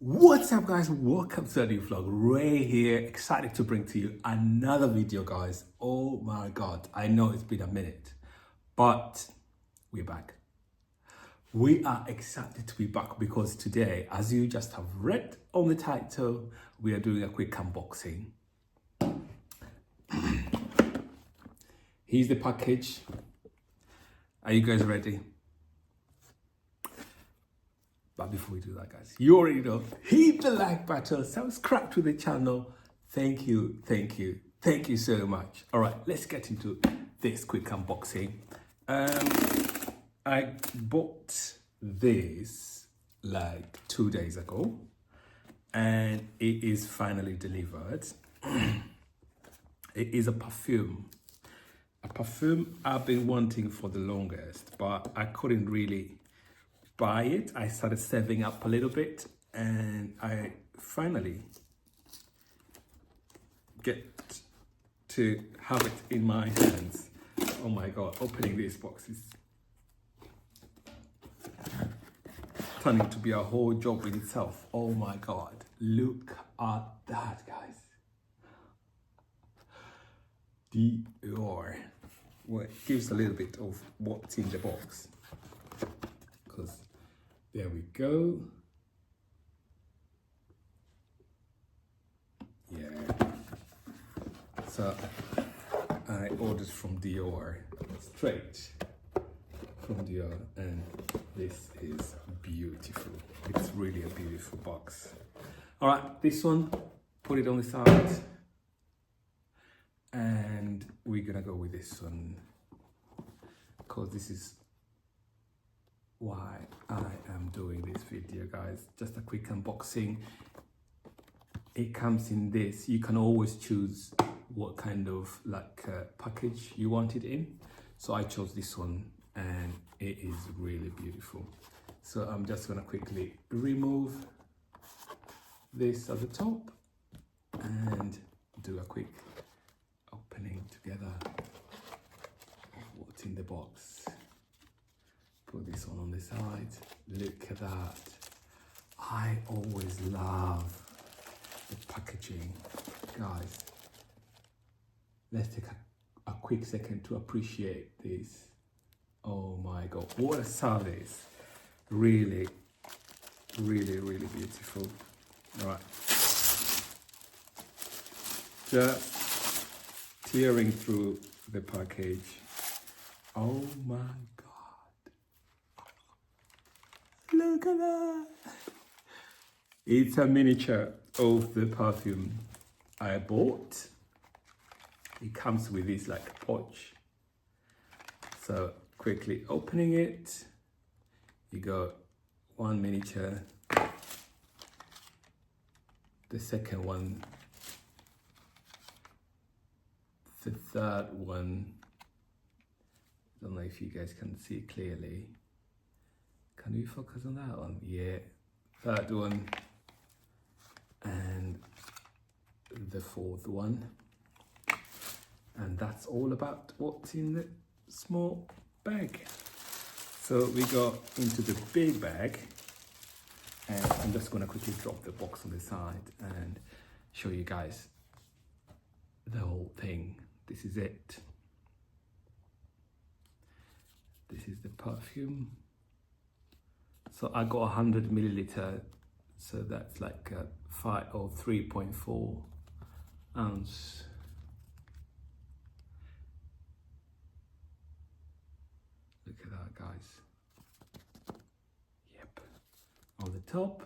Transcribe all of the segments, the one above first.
What's up, guys? Welcome to a new vlog. Ray here, excited to bring to you another video, guys. Oh my god, I know it's been a minute, but we're back. We are excited to be back because today, as you just have read on the title, we are doing a quick unboxing. Here's the package. Are you guys ready? But before we do that, guys, you already know, hit the like button, subscribe to the channel. Thank you so much. All right, let's get into this quick unboxing. I bought this like 2 days ago and it is finally delivered. It is a perfume I've been wanting for the longest, but I couldn't really buy it. I started saving up a little bit and I finally get to have it in my hands. Oh my god, opening this box is turning to be a whole job in itself. Oh my god, look at that, guys. Dior. Well, it gives a little bit of what's in the box, because there we go. Yeah. So I ordered from Dior, straight from Dior, and this is beautiful. It's really a beautiful box. All right, this one, put it on the side. And we're gonna go with this one, because this is why I am doing this video, guys. Just a quick unboxing. It comes in this. You can always choose what kind of package you want it in. So I chose this one and it is really beautiful. So I'm just gonna quickly remove this at the top and do a quick opening together of what's in the box. Put this one on the side. Look at that. I always love the packaging. Guys, let's take a quick second to appreciate this. Oh my god, what a service. Really beautiful. All right, just tearing through the package. Oh my god, look at that. It's a miniature of the perfume I bought. It comes with this pouch. So quickly opening it, you got one miniature, the second one, the third one. I don't know if you guys can see clearly. Can we focus on that one? Yeah, third one, and the fourth one. And that's all about what's in the small bag. So we go into the big bag, and I'm just gonna quickly drop the box on the side and show you guys the whole thing. This is it. This is the perfume. So I got 100 milliliter, so that's like a 3.4 ounce. Look at that, guys. Yep. On the top,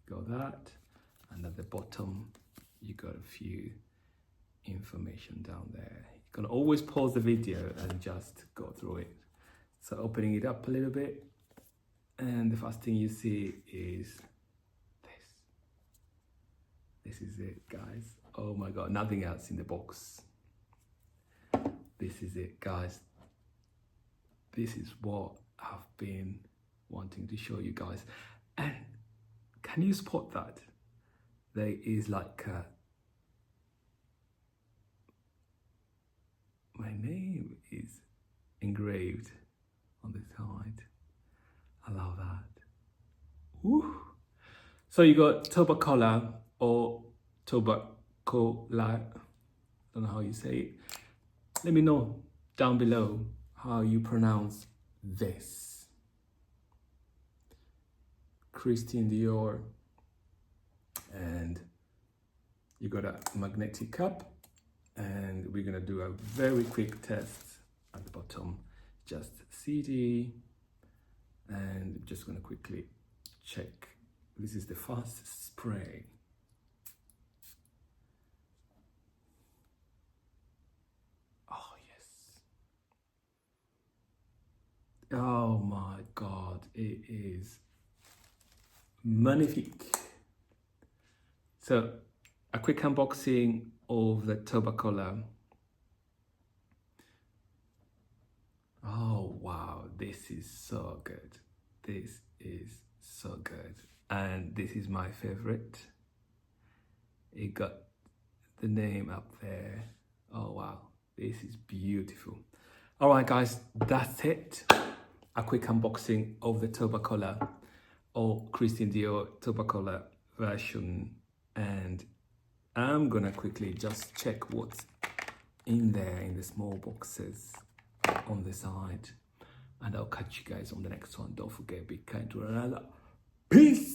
you got that, and at the bottom, you got a few information down there. You can always pause the video and just go through it. So opening it up a little bit, and the first thing you see is this. This is it, guys. Oh my god, nothing else in the box. This is it, guys. This is what I've been wanting to show you guys. And can you spot that? There is my name is engraved on the side. I love that. Woo. So you got Tobacolor or Tobacolor, I don't know how you say it. Let me know down below how you pronounce this. Christian Dior. And you got a magnetic cup, and we're gonna do a very quick test at the bottom. Just CD, and I'm just gonna quickly check. This is the fast spray. Oh yes. Oh my God, it is magnifique. So a quick unboxing of the Tobacolor. Oh wow, this is so good. This is so good. And this is my favorite. It got the name up there. Oh wow, this is beautiful. All right guys, that's it. A quick unboxing of the Tobacolor or Christian Dior Tobacolor version. And I'm gonna quickly just check what's in there in the small boxes on the side, and I'll catch you guys on the next one. Don't forget, be kind to one another. Peace.